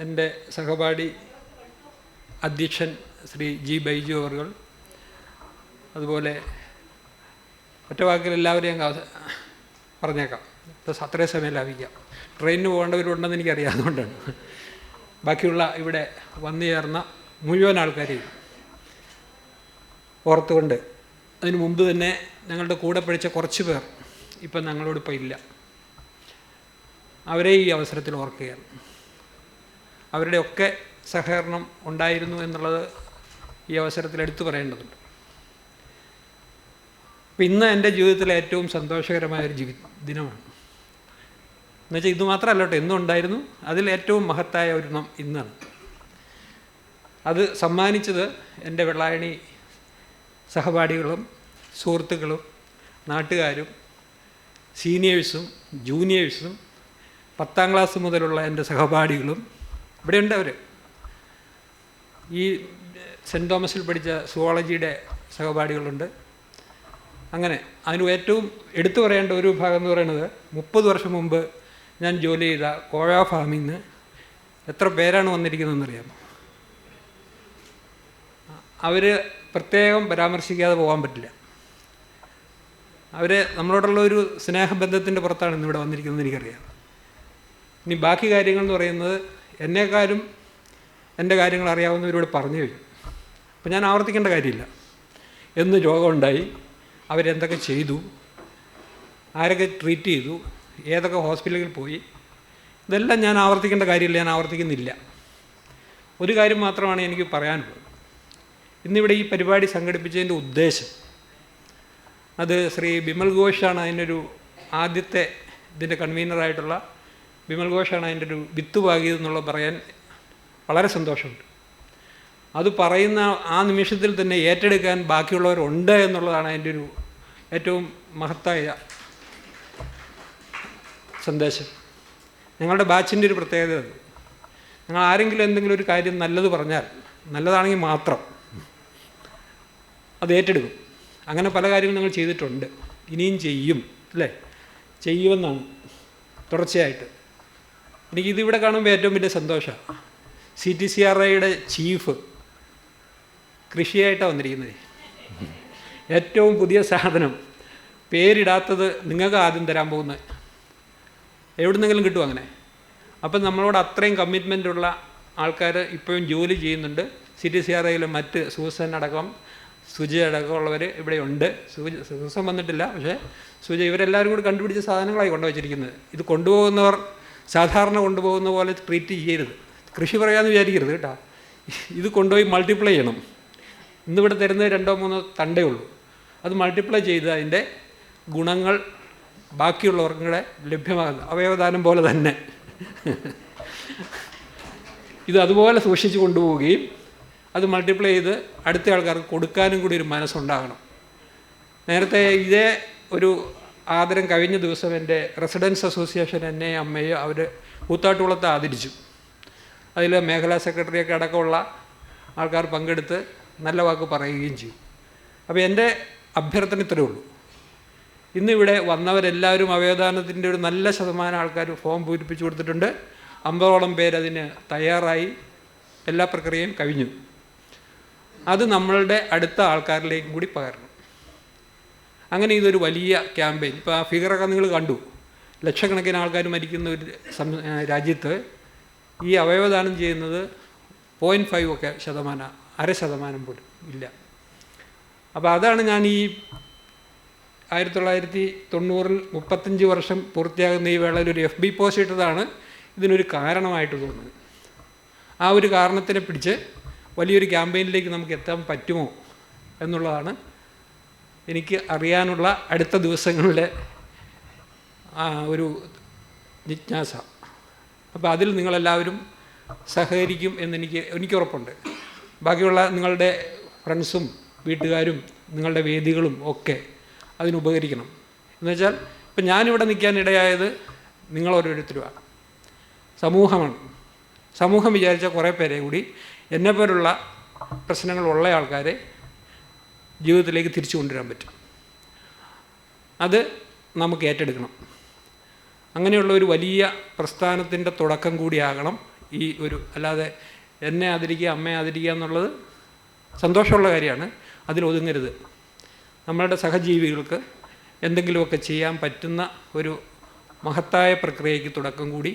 എൻ്റെ സഹപാഠി അധ്യക്ഷൻ ശ്രീ ജി ബൈജു അവർകൾ, അതുപോലെ ഒറ്റ വാക്കിൽ എല്ലാവരെയും പറഞ്ഞേക്കാം, അത്രയും സമയം ലാഭിക്കാം. ട്രെയിനിന് പോകേണ്ടവരുണ്ടെന്ന് എനിക്കറിയാം, അതുകൊണ്ടാണ്. ബാക്കിയുള്ള ഇവിടെ വന്നു ചേർന്ന മുഴുവൻ ആൾക്കാരെയും ഓർത്തുകൊണ്ട്, അതിന് മുമ്പ് തന്നെ ഞങ്ങളുടെ കൂടെ പഠിച്ച കുറച്ച് പേർ ഇപ്പം ഞങ്ങളോടിപ്പോൾ ഇല്ല, അവരെ ഈ അവസരത്തിൽ ഓർക്കുകയാണ്. അവരുടെയൊക്കെ സഹകരണം ഉണ്ടായിരുന്നു എന്നുള്ളത് ഈ അവസരത്തിൽ എടുത്തു പറയേണ്ടതുണ്ട്. അപ്പം ഇന്ന് എൻ്റെ ജീവിതത്തിലെ ഏറ്റവും സന്തോഷകരമായൊരു ദിനമാണ്. എന്നുവെച്ചാൽ ഇത് മാത്രമല്ല കേട്ടോ, എന്നും ഉണ്ടായിരുന്നു. അതിൽ ഏറ്റവും മഹത്തായ ഒരു ഇന്നാണ്. അത് സമ്മാനിച്ചത് എൻ്റെ വെള്ളായണി സഹപാഠികളും സുഹൃത്തുക്കളും നാട്ടുകാരും സീനിയേഴ്സും ജൂനിയേഴ്സും 10ാം ക്ലാസ് മുതലുള്ള എൻ്റെ സഹപാഠികളും ഇവിടെയുണ്ട്. അവർ ഈ സെൻറ്റ് തോമസിൽ പഠിച്ച സുവോളജിയുടെ സഹപാഠികളുണ്ട്. അങ്ങനെ അതിന് ഏറ്റവും എടുത്തു പറയേണ്ട ഒരു ഭാഗം എന്ന് പറയുന്നത് 30 വർഷം മുമ്പ് ഞാൻ ജോലി ചെയ്ത കോഴ ഫാമിൽ നിന്ന് എത്ര പേരാണ് വന്നിരിക്കുന്നതെന്നറിയാമോ? അവർ പ്രത്യേകം പരാമർശിക്കാതെ പോകാൻ പറ്റില്ല. അവർ നമ്മളോടുള്ള ഒരു സ്നേഹബന്ധത്തിൻ്റെ പുറത്താണ് ഇന്നിവിടെ വന്നിരിക്കുന്നത് എനിക്കറിയാം. ഇനി ബാക്കി കാര്യങ്ങൾ എന്ന് പറയുന്നത് എന്നെക്കാളും എൻ്റെ കാര്യങ്ങൾ അറിയാവുന്നവരോട് പറഞ്ഞു കഴിഞ്ഞു. അപ്പോൾ ഞാൻ ആവർത്തിക്കേണ്ട കാര്യമില്ല. എന്ന് രോഗമുണ്ടായി, അവരെന്തൊക്കെ ചെയ്തു, ആരൊക്കെ ട്രീറ്റ് ചെയ്തു, ഏതൊക്കെ ഹോസ്പിറ്റലുകളിൽ പോയി, ഇതെല്ലാം ഞാൻ ആവർത്തിക്കേണ്ട കാര്യമില്ല, ഞാൻ ആവർത്തിക്കുന്നില്ല. ഒരു കാര്യം മാത്രമാണ് എനിക്ക് പറയാനുള്ളത്. ഇന്നിവിടെ ഈ പരിപാടി സംഘടിപ്പിച്ചതിൻ്റെ ഉദ്ദേശം, അത് ശ്രീ ബിമൽ ഘോഷാണ് അതിനൊരു ആദ്യത്തെ ഇതിൻ്റെ കൺവീനറായിട്ടുള്ള ബിമൽ ഘോഷാണ് അതിൻ്റെ ഒരു വിത്ത് പാകിയതെന്നുള്ള പറയാൻ വളരെ സന്തോഷമുണ്ട്. അത് പറയുന്ന ആ നിമിഷത്തിൽ തന്നെ ഏറ്റെടുക്കാൻ ബാക്കിയുള്ളവരുണ്ട് എന്നുള്ളതാണ് അതിൻ്റെ ഒരു ഏറ്റവും മഹത്തായ സന്ദേശം. ഞങ്ങളുടെ ബാച്ചിൻ്റെ ഒരു പ്രത്യേകത അത്. ഞങ്ങൾ ആരെങ്കിലും എന്തെങ്കിലും ഒരു കാര്യം നല്ലത് പറഞ്ഞാൽ, നല്ലതാണെങ്കിൽ മാത്രം അത് ഏറ്റെടുക്കും. അങ്ങനെ പല കാര്യങ്ങളും ഞങ്ങൾ ചെയ്തിട്ടുണ്ട്, ഇനിയും ചെയ്യും, അല്ലേ? ചെയ്യുമെന്നാണ് തുടർച്ചയായിട്ട്. എനിക്കിതിവിടെ കാണുമ്പോൾ ഏറ്റവും വലിയ സന്തോഷമാണ്. CTCRIയുടെ ചീഫ് കൃഷിയായിട്ടാണ് വന്നിരിക്കുന്നത്. ഏറ്റവും പുതിയ സാധനം പേരിടാത്തത് നിങ്ങൾക്ക് ആദ്യം തരാൻ പോകുന്നത് എവിടുന്നെങ്കിലും കിട്ടും അങ്ങനെ. അപ്പം നമ്മളോട് അത്രയും കമ്മിറ്റ്മെൻറ്റുള്ള ആൾക്കാർ ഇപ്പോഴും ജോലി ചെയ്യുന്നുണ്ട്. CTCRIയിലെ മറ്റ് സൂസൻ അടക്കം സുജി അടക്കമുള്ളവർ ഇവിടെയുണ്ട്. സൂസൻ വന്നിട്ടില്ല, പക്ഷേ സുജ, ഇവരെല്ലാവരും കൂടി കണ്ടുപിടിച്ച സാധനങ്ങളായി കൊണ്ടുവച്ചിരിക്കുന്നത്. ഇത് കൊണ്ടുപോകുന്നവർ സാധാരണ കൊണ്ടുപോകുന്ന പോലെ ട്രീറ്റ് ചെയ്യരുത്. കൃഷി പറയാമെന്ന് വിചാരിക്കരുത് കേട്ടോ. ഇത് കൊണ്ടുപോയി മൾട്ടിപ്ലൈ ചെയ്യണം. ഇന്നിവിടെ തരുന്നത് 2-3 തണ്ടേ ഉള്ളൂ. അത് മൾട്ടിപ്ലൈ ചെയ്ത് അതിൻ്റെ ഗുണങ്ങൾ ബാക്കിയുള്ളവർക്കും കൂടെ ലഭ്യമാകുന്നു. അവയവദാനം പോലെ തന്നെ ഇത് അതുപോലെ സൂക്ഷിച്ച് കൊണ്ടുപോവുകയും അത് മൾട്ടിപ്ലൈ ചെയ്ത് അടുത്ത ആൾക്കാർക്ക് കൊടുക്കാനും കൂടി ഒരു മനസ്സുണ്ടാകണം. നേരത്തെ ഇതേ ഒരു ആദരം കഴിഞ്ഞ ദിവസം എൻ്റെ റെസിഡൻസ് അസോസിയേഷൻ എന്നെയും അമ്മയും അവർ കൂത്താട്ടുകുളത്ത് ആദരിച്ചു. അതിൽ മേഖലാ സെക്രട്ടറിയൊക്കെ അടക്കമുള്ള ആൾക്കാർ പങ്കെടുത്ത് നല്ല വാക്ക് പറയുകയും ചെയ്യും. അപ്പോൾ എൻ്റെ അഭ്യർത്ഥന ഇത്രയേ ഉള്ളൂ. ഇന്നിവിടെ വന്നവരെല്ലാവരും അവയവദാനത്തിൻ്റെ ഒരു നല്ല ശതമാനം ആൾക്കാർ ഫോം പൂരിപ്പിച്ചു കൊടുത്തിട്ടുണ്ട്. 50ഓളം പേരതിന് തയ്യാറായി. എല്ലാ പ്രക്രിയയും കഴിഞ്ഞു. അത് നമ്മളുടെ അടുത്ത ആൾക്കാരിലേക്കും കൂടി പകരണം. അങ്ങനെ ഇതൊരു വലിയ ക്യാമ്പയിൻ. ഇപ്പോൾ ആ ഫിഗറൊക്കെ നിങ്ങൾ കണ്ടു. ലക്ഷക്കണക്കിന് ആൾക്കാർ മരിക്കുന്ന ഒരു രാജ്യത്ത് ഈ അവയവദാനം ചെയ്യുന്നത് 0.5 ഒക്കെ ശതമാനം, 0.5% പോലും ഇല്ല. അപ്പോൾ അതാണ് ഞാൻ ഈ 1990 35 വർഷം പൂർത്തിയാകുന്ന ഈ വേളയിൽ ഒരു FB പോസ്റ്റ് ഇട്ടതാണ് ഇതിനൊരു കാരണമായിട്ട് തോന്നുന്നത്. ആ ഒരു കാരണത്തിനെ പിടിച്ച് വലിയൊരു ക്യാമ്പയിനിലേക്ക് നമുക്ക് എത്താൻ പറ്റുമോ എന്നുള്ളതാണ് എനിക്ക് അറിയാനുള്ള അടുത്ത ദിവസങ്ങളിലെ ഒരു ജിജ്ഞാസ. അപ്പോൾ അതിൽ നിങ്ങളെല്ലാവരും സഹകരിക്കും എനിക്ക് ഉറപ്പുണ്ട്. ബാക്കിയുള്ള നിങ്ങളുടെ ഫ്രണ്ട്സും വീട്ടുകാരും നിങ്ങളുടെ വേദികളും ഒക്കെ അതിനുപകരിക്കണം. എന്നുവെച്ചാൽ ഇപ്പം ഞാനിവിടെ നിൽക്കാനിടയായത് നിങ്ങളോരോരുത്തരുമാണ്, സമൂഹമാണ്. സമൂഹം വിചാരിച്ച കുറേ പേരെ കൂടി എന്നെപ്പോലുള്ള പ്രശ്നങ്ങളുള്ള ആൾക്കാരെ ജീവിതത്തിലേക്ക് തിരിച്ചു കൊണ്ടുവരാൻ പറ്റും. അത് നമുക്ക് ഏറ്റെടുക്കണം. അങ്ങനെയുള്ള ഒരു വലിയ പ്രസ്ഥാനത്തിൻ്റെ തുടക്കം കൂടിയാകണം ഈ ഒരു, അല്ലാതെ എന്നെ ആദരിക്കുക അമ്മയെ ആദരിക്കുക എന്നുള്ളത് സന്തോഷമുള്ള കാര്യമാണ്, അതിലൊതുങ്ങരുത്. നമ്മളുടെ സഹജീവികൾക്ക് എന്തെങ്കിലുമൊക്കെ ചെയ്യാൻ പറ്റുന്ന ഒരു മഹത്തായ പ്രക്രിയയ്ക്ക് തുടക്കം കൂടി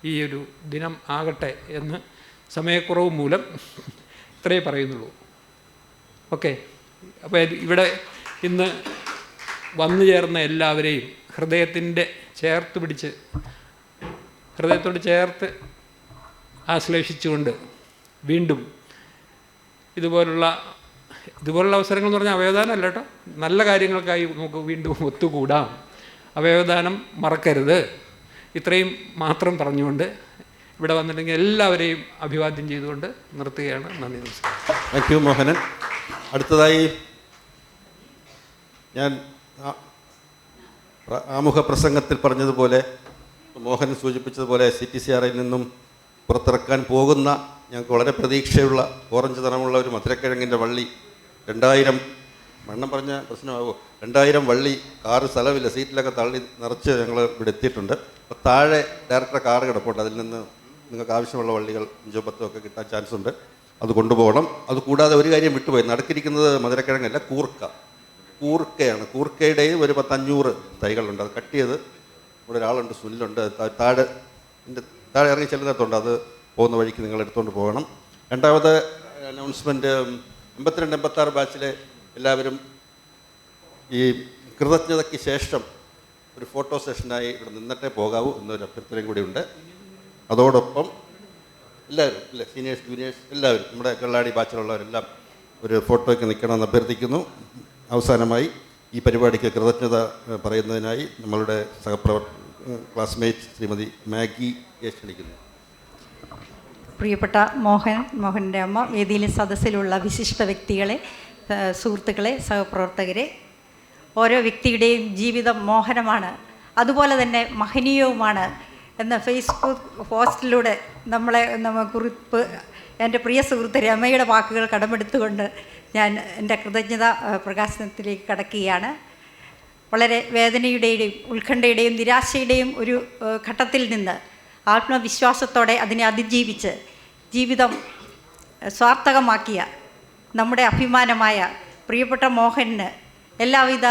ഈ ഒരു ദിനം ആകട്ടെ എന്ന് സമയക്കുറവ് മൂലം ഇത്രയേ പറയുന്നുള്ളൂ. ഓക്കെ. അപ്പോൾ ഇവിടെ ഇന്ന് വന്നു ചേർന്ന എല്ലാവരെയും ഹൃദയത്തോട് ചേർത്ത് ആശ്ലേഷിച്ചുകൊണ്ട് വീണ്ടും ഇതുപോലുള്ള അവസരങ്ങൾ എന്ന് പറഞ്ഞാൽ അവയവദാനം അല്ല കേട്ടോ, നല്ല കാര്യങ്ങൾക്കായി നമുക്ക് വീണ്ടും ഒത്തുകൂടാം. അവയവദാനം മറക്കരുത്. ഇത്രയും മാത്രം പറഞ്ഞുകൊണ്ട് ഇവിടെ വന്നിട്ടുണ്ടെങ്കിൽ എല്ലാവരെയും അഭിവാദ്യം ചെയ്തുകൊണ്ട് നിർത്തുകയാണ്. നന്ദി, നമസ്കാരം. Thank you Mohanan. അടുത്തതായി ഞാൻ ആമുഖ പ്രസംഗത്തിൽ പറഞ്ഞതുപോലെ, മോഹൻ സൂചിപ്പിച്ചതുപോലെ CTCRയിൽ നിന്നും പുറത്തിറക്കാൻ പോകുന്ന ഞങ്ങൾക്ക് വളരെ പ്രതീക്ഷയുള്ള ഓറഞ്ച് നിറമുള്ള ഒരു മധുരക്കിഴങ്ങിൻ്റെ വള്ളി 2000 വണ്ണം പറഞ്ഞ പ്രശ്നമാകുമോ, 2000 വള്ളി, കാറ് സ്ഥലമില്ല, സീറ്റിലൊക്കെ തള്ളി നിറച്ച് ഞങ്ങൾ ഇവിടെ എത്തിയിട്ടുണ്ട്. അപ്പോൾ താഴെ ഡയറക്ടറെ കാറ് കിടപ്പുണ്ട്, അതിൽ നിന്ന് നിങ്ങൾക്ക് ആവശ്യമുള്ള വള്ളികൾ 5 10 ഒക്കെ കിട്ടാൻ ചാൻസ് ഉണ്ട്, അത് കൊണ്ടുപോകണം. അതുകൂടാതെ ഒരു കാര്യം വിട്ടുപോയി, നടക്കിരിക്കുന്നത് മധുരക്കിഴങ്ങല്ല, കൂർക്കയാണ്. കൂർക്കയുടെയും ഒരു 10-500 തൈകളുണ്ട്. അത് കട്ട് ചെയ്ത് ഇവിടെ ഒരാളുണ്ട്, സുനിലുണ്ട്, താഴെ ഇറങ്ങി ചെല്ലുന്നിടത്തുണ്ട്, അത് പോകുന്ന വഴിക്ക് നിങ്ങൾ എടുത്തുകൊണ്ട് പോകണം. രണ്ടാമത് അനൗൺസ്മെൻറ്റ്, 82-86 ബാച്ചിലെ എല്ലാവരും ഈ കൃതജ്ഞതയ്ക്ക് ശേഷം ഒരു ഫോട്ടോ സെഷനായി ഇവിടെ നിന്നിട്ടേ പോകാവൂ എന്നൊരു അഭ്യർത്ഥനയും കൂടി ഉണ്ട്. അതോടൊപ്പം എല്ലാവരും സീനിയേഴ്സ് ജൂനിയേഴ്സ് എല്ലാവരും നമ്മുടെ കള്ളാടി ബാച്ചിലുള്ളവരെല്ലാം ഒരു ഫോട്ടോയ്ക്ക് നിൽക്കണമെന്ന് അഭ്യർത്ഥിക്കുന്നു. അവസാനമായി ഈ പരിപാടിക്ക് കൃതജ്ഞത പറയുന്നതിനായി നമ്മളുടെ ക്ലാസ്മേറ്റ് ശ്രീമതി മാഗിയെ ക്ഷണിക്കുന്നു. പ്രിയപ്പെട്ട മോഹൻ്റെ അമ്മ, വേദിയിലെ സദസ്സിലുള്ള വിശിഷ്ട വ്യക്തികളെ, സുഹൃത്തുക്കളെ, സഹപ്രവർത്തകരെ, ഓരോ വ്യക്തിയുടെയും ജീവിതം മോഹനമാണ്, അതുപോലെ തന്നെ മഹനീയവുമാണ് എന്ന ഫേസ്ബുക്ക് പോസ്റ്റിലൂടെ കുറിപ്പ് എൻ്റെ പ്രിയ സുഹൃത്ത് രമയുടെ വാക്കുകൾ കടമെടുത്തുകൊണ്ട് ഞാൻ എൻ്റെ കൃതജ്ഞത പ്രകാശനത്തിലേക്ക് കടക്കുകയാണ്. വളരെ വേദനയുടെയും ഉത്കണ്ഠയുടെയും നിരാശയുടെയും ഒരു ഘട്ടത്തിൽ നിന്ന് ആത്മവിശ്വാസത്തോടെ അതിനെ അതിജീവിച്ച് ജീവിതം സ്വാർത്ഥകമാക്കിയ നമ്മുടെ അഭിമാനമായ പ്രിയപ്പെട്ട മോഹന് എല്ലാവിധ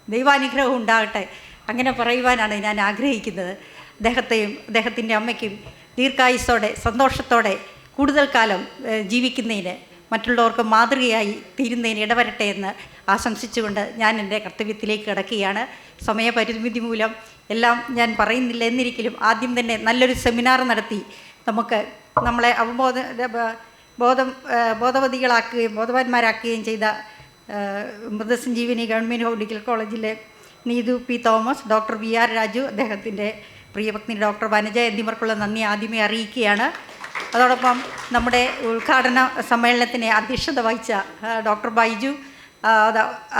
ദൈവാനുഗ്രഹവും ഉണ്ടാകട്ടെ, അങ്ങനെ പറയുവാനാണ് ഞാൻ ആഗ്രഹിക്കുന്നത്. അദ്ദേഹത്തെയും അദ്ദേഹത്തിൻ്റെ അമ്മയ്ക്കും ദീർഘായുസ്സോടെ സന്തോഷത്തോടെ കൂടുതൽ കാലം ജീവിക്കുന്നതിന്, മറ്റുള്ളവർക്ക് മാതൃകയായി തീരുന്നതിന് ഇടവരട്ടെ എന്ന് ആശംസിച്ചുകൊണ്ട് ഞാൻ എൻ്റെ കർത്തവ്യത്തിലേക്ക് കടക്കുകയാണ്. സമയപരിമിതി മൂലം എല്ലാം ഞാൻ പറയുന്നില്ല എന്നിരിക്കലും ആദ്യം തന്നെ നല്ലൊരു സെമിനാർ നടത്തി നമ്മളെ ബോധവതികളാക്കുകയും ചെയ്ത മൃതസഞ്ജീവനി ഗവൺമെൻറ് മെഡിക്കൽ കോളേജിലെ Neethu P Thomas, doctor VR Raju, അദ്ദേഹത്തിൻ്റെ പ്രിയപത്നി ഡോക്ടർ വനജ എന്നിവർക്കുള്ള നന്ദി ആദ്യമേ അറിയിക്കുകയാണ്. അതോടൊപ്പം നമ്മുടെ ഉദ്ഘാടന സമ്മേളനത്തിന് അധ്യക്ഷത വഹിച്ച ഡോക്ടർ ബൈജു,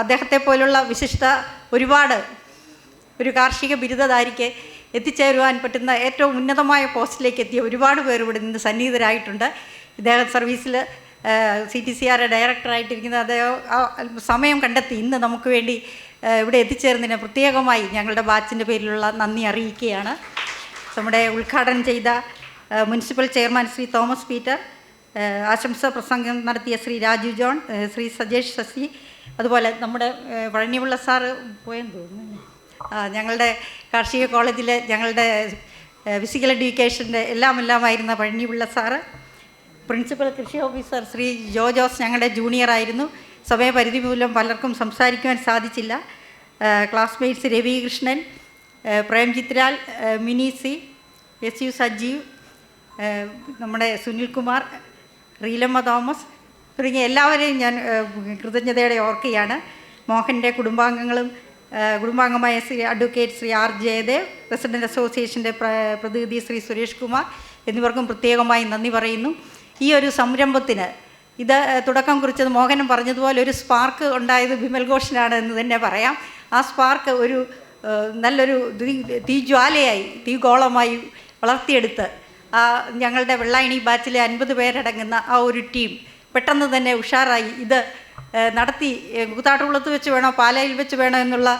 അദ്ദേഹത്തെ പോലുള്ള വിശിഷ്ട ഒരു കാർഷിക ബിരുദധാരിക്ക് എത്തിച്ചേരുവാൻ പറ്റുന്ന ഏറ്റവും ഉന്നതമായ പോസ്റ്റിലേക്ക് എത്തിയ ഒരുപാട് പേർ ഇവിടെ നിന്ന് സന്നിഹിതരായിട്ടുണ്ട്. ഇദ്ദേഹം സർവീസിൽ CTCR ഡയറക്ടറായിട്ടിരിക്കുന്ന അദ്ദേഹം സമയം കണ്ടെത്തി ഇന്ന് നമുക്ക് വേണ്ടി ഇവിടെ എത്തിച്ചേർന്നതിന് പ്രത്യേകമായി ഞങ്ങളുടെ ബാച്ചിൻ്റെ പേരിലുള്ള നന്ദി അറിയിക്കുകയാണ്. നമ്മുടെ ഉദ്ഘാടനം ചെയ്ത municipal chairman Shri Thomas Peter, ആശംസാ പ്രസംഗം നടത്തിയ ശ്രീ രാജു ജോൺ, ശ്രീ സജേഷ് ശശി, അതുപോലെ നമ്മുടെ പഴനിയുള്ള സാറ് പോയെന്ന് തോന്നുന്നു, ഞങ്ങളുടെ കാർഷിക കോളേജിലെ ഞങ്ങളുടെ ഫിസിക്കൽ എഡ്യൂക്കേഷൻ്റെ എല്ലാമായിരുന്ന പഴനിയുള്ള സാറ്, പ്രിൻസിപ്പൽ കൃഷി ഓഫീസർ ശ്രീ ജോസ് ഞങ്ങളുടെ ജൂനിയറായിരുന്നു. സമയപരിധി മൂലം പലർക്കും സംസാരിക്കുവാൻ സാധിച്ചില്ല. Classmates Ravikrishnan, Premjith Lal, Mini C, SU Sajeev, നമ്മുടെ സുനിൽകുമാർ, റീലമ്മ തോമസ് തുടങ്ങിയ എല്ലാവരെയും ഞാൻ കൃതജ്ഞതയോടെ ഓർക്കുകയാണ്. മോഹൻ്റെ കുടുംബാംഗമായ Shri advocate Shri R Jayadev, president അസോസിയേഷൻ്റെ പ്രതിനിധി ശ്രീ സുരേഷ് കുമാർ എന്നിവർക്കും പ്രത്യേകമായി നന്ദി പറയുന്നു. ഈ ഒരു സംരംഭത്തിന് തുടക്കം കുറിച്ചത് മോഹനം പറഞ്ഞതുപോലെ ഒരു സ്പാർക്ക് ഉണ്ടായത് ബിമൽ ഘോഷിനാണ് എന്ന് തന്നെ പറയാം. ആ സ്പാർക്ക് ഒരു നല്ലൊരു തീജ്വാലയായി തീഗോളമായി വളർത്തിയെടുത്ത് ഞങ്ങളുടെ വെള്ളായണി ബാച്ചിലെ 50 പേരടങ്ങുന്ന ആ ഒരു ടീം പെട്ടെന്ന് തന്നെ ഉഷാറായി ഇത് നടത്തി. കൂത്താട്ടുകുളത്ത് വെച്ച് വേണോ പാലയിൽ വെച്ച് വേണോ എന്നുള്ള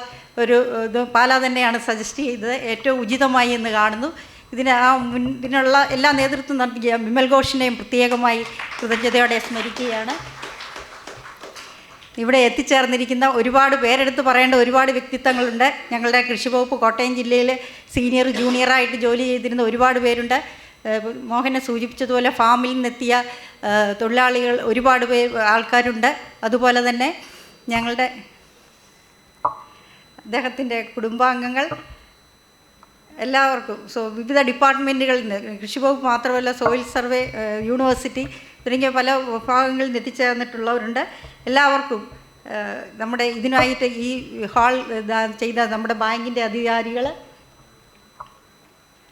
ഒരു ഇത് പാല തന്നെയാണ് സജസ്റ്റ് ചെയ്തത്. ഏറ്റവും ഉചിതമായി എന്ന് കാണുന്നു. ഇതിനുള്ള എല്ലാ നേതൃത്വം നടത്തിയ ബിമൽ ഘോഷിനെയും പ്രത്യേകമായി കൃതജ്ഞതയോടെ സ്മരിക്കുകയാണ്. ഇവിടെ എത്തിച്ചേർന്നിരിക്കുന്ന ഒരുപാട് പേരെടുത്ത് പറയേണ്ട ഒരുപാട് വ്യക്തിത്വങ്ങളുണ്ട്. ഞങ്ങളുടെ കൃഷിവകുപ്പ് കോട്ടയം ജില്ലയിൽ സീനിയർ ജൂനിയറായിട്ട് ജോലി ചെയ്തിരുന്ന ഒരുപാട് പേരുണ്ട്. മോഹനെ സൂചിപ്പിച്ചതുപോലെ ഫാമിൽ നിന്നെത്തിയ തൊഴിലാളികൾ ഒരുപാട് ആൾക്കാരുണ്ട്. അതുപോലെ തന്നെ ഞങ്ങളുടെ അദ്ദേഹത്തിൻ്റെ കുടുംബാംഗങ്ങൾ എല്ലാവർക്കും വിവിധ ഡിപ്പാർട്ട്മെൻറ്റുകളിൽ നിന്ന്, കൃഷിവകുപ്പ് മാത്രമല്ല സോയിൽ സർവേ, യൂണിവേഴ്സിറ്റി തുടങ്ങിയ പല വിഭാഗങ്ങളിൽ നിന്ന് എത്തിച്ചേർന്നിട്ടുള്ളവരുണ്ട്. എല്ലാവർക്കും നമ്മുടെ ഇതിനായിട്ട് ഈ ഹാൾ ചെയ്ത നമ്മുടെ ബാങ്കിൻ്റെ അധികാരികൾ,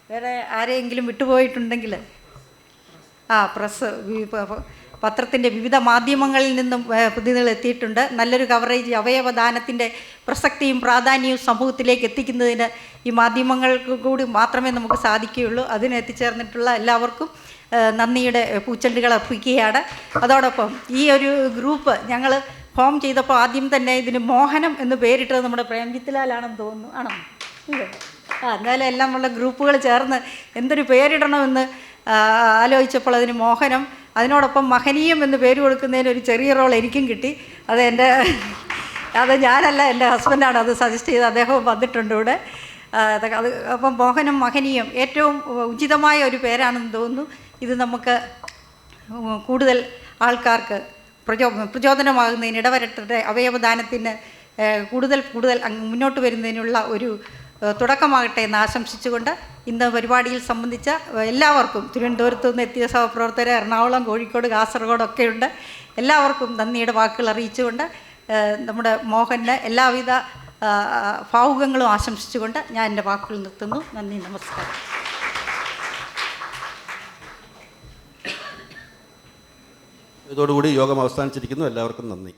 വേറെ ആരെയെങ്കിലും വിട്ടുപോയിട്ടുണ്ടെങ്കിൽ പ്രസ് പത്രത്തിൻ്റെ വിവിധ മാധ്യമങ്ങളിൽ നിന്നും പ്രതിനിധികൾ എത്തിയിട്ടുണ്ട്. നല്ലൊരു കവറേജ് അവയവദാനത്തിൻ്റെ പ്രസക്തിയും പ്രാധാന്യവും സമൂഹത്തിലേക്ക് എത്തിക്കുന്നതിന് ഈ മാധ്യമങ്ങൾക്ക് കൂടി മാത്രമേ നമുക്ക് സാധിക്കുകയുള്ളൂ. അതിന് എത്തിച്ചേർന്നിട്ടുള്ള എല്ലാവർക്കും നന്ദിയുടെ പൂച്ചെണ്ടുകൾ അർപ്പിക്കുകയാണ്. അതോടൊപ്പം ഈ ഒരു ഗ്രൂപ്പ് ഞങ്ങൾ ഫോം ചെയ്തപ്പോൾ ആദ്യം തന്നെ ഇതിന് മോഹനം എന്ന് പേരിട്ടത് നമ്മുടെ പ്രേംജിത്ലാലാണെന്ന് തോന്നുന്നു. ആണോ? എന്നാലും എല്ലാം ഉള്ള ഗ്രൂപ്പുകൾ ചേർന്ന് എന്തൊരു പേരിടണമെന്ന് ആലോചിച്ചപ്പോൾ അതിന് മോഹനം, അതിനോടൊപ്പം മഹനീയം എന്ന് പേര് കൊടുക്കുന്നതിന് ഒരു ചെറിയ റോൾ എനിക്കും കിട്ടി. അത് ഞാനല്ല, എൻ്റെ ഹസ്ബൻഡാണ് അത് സജസ്റ്റ് ചെയ്ത്. അദ്ദേഹവും വന്നിട്ടുണ്ട് ഇവിടെ. അത് അപ്പം മോഹനം മഹനീയം ഏറ്റവും ഉചിതമായ ഒരു പേരാണെന്ന് തോന്നുന്നു. ഇത് നമുക്ക് കൂടുതൽ ആൾക്കാർക്ക് പ്രചോദനമാകുന്നതിന് ഇടവരട്ടെ. അവയവദാനത്തിന് കൂടുതൽ മുന്നോട്ട് വരുന്നതിനുള്ള ഒരു തുടക്കമാകട്ടെ എന്ന് ആശംസിച്ചുകൊണ്ട് ഇന്ന് പരിപാടിയിൽ സംബന്ധിച്ച എല്ലാവർക്കും, തിരുവനന്തപുരത്തു നിന്ന് എത്തിയ സഹപ്രവർത്തകർ, എറണാകുളം, കോഴിക്കോട്, കാസർഗോഡൊക്കെ ഉണ്ട്, എല്ലാവർക്കും നന്ദിയുടെ വാക്കുകൾ അറിയിച്ചുകൊണ്ട് നമ്മുടെ മോഹന് എല്ലാവിധ ഭാവുകങ്ങളും ആശംസിച്ചുകൊണ്ട് ഞാൻ എൻ്റെ വാക്കുകൾ നിർത്തുന്നു. നന്ദി, നമസ്കാരം. ഇതോടുകൂടി യോഗം അവസാനിച്ചിരിക്കുന്നു. എല്ലാവർക്കും നന്ദി.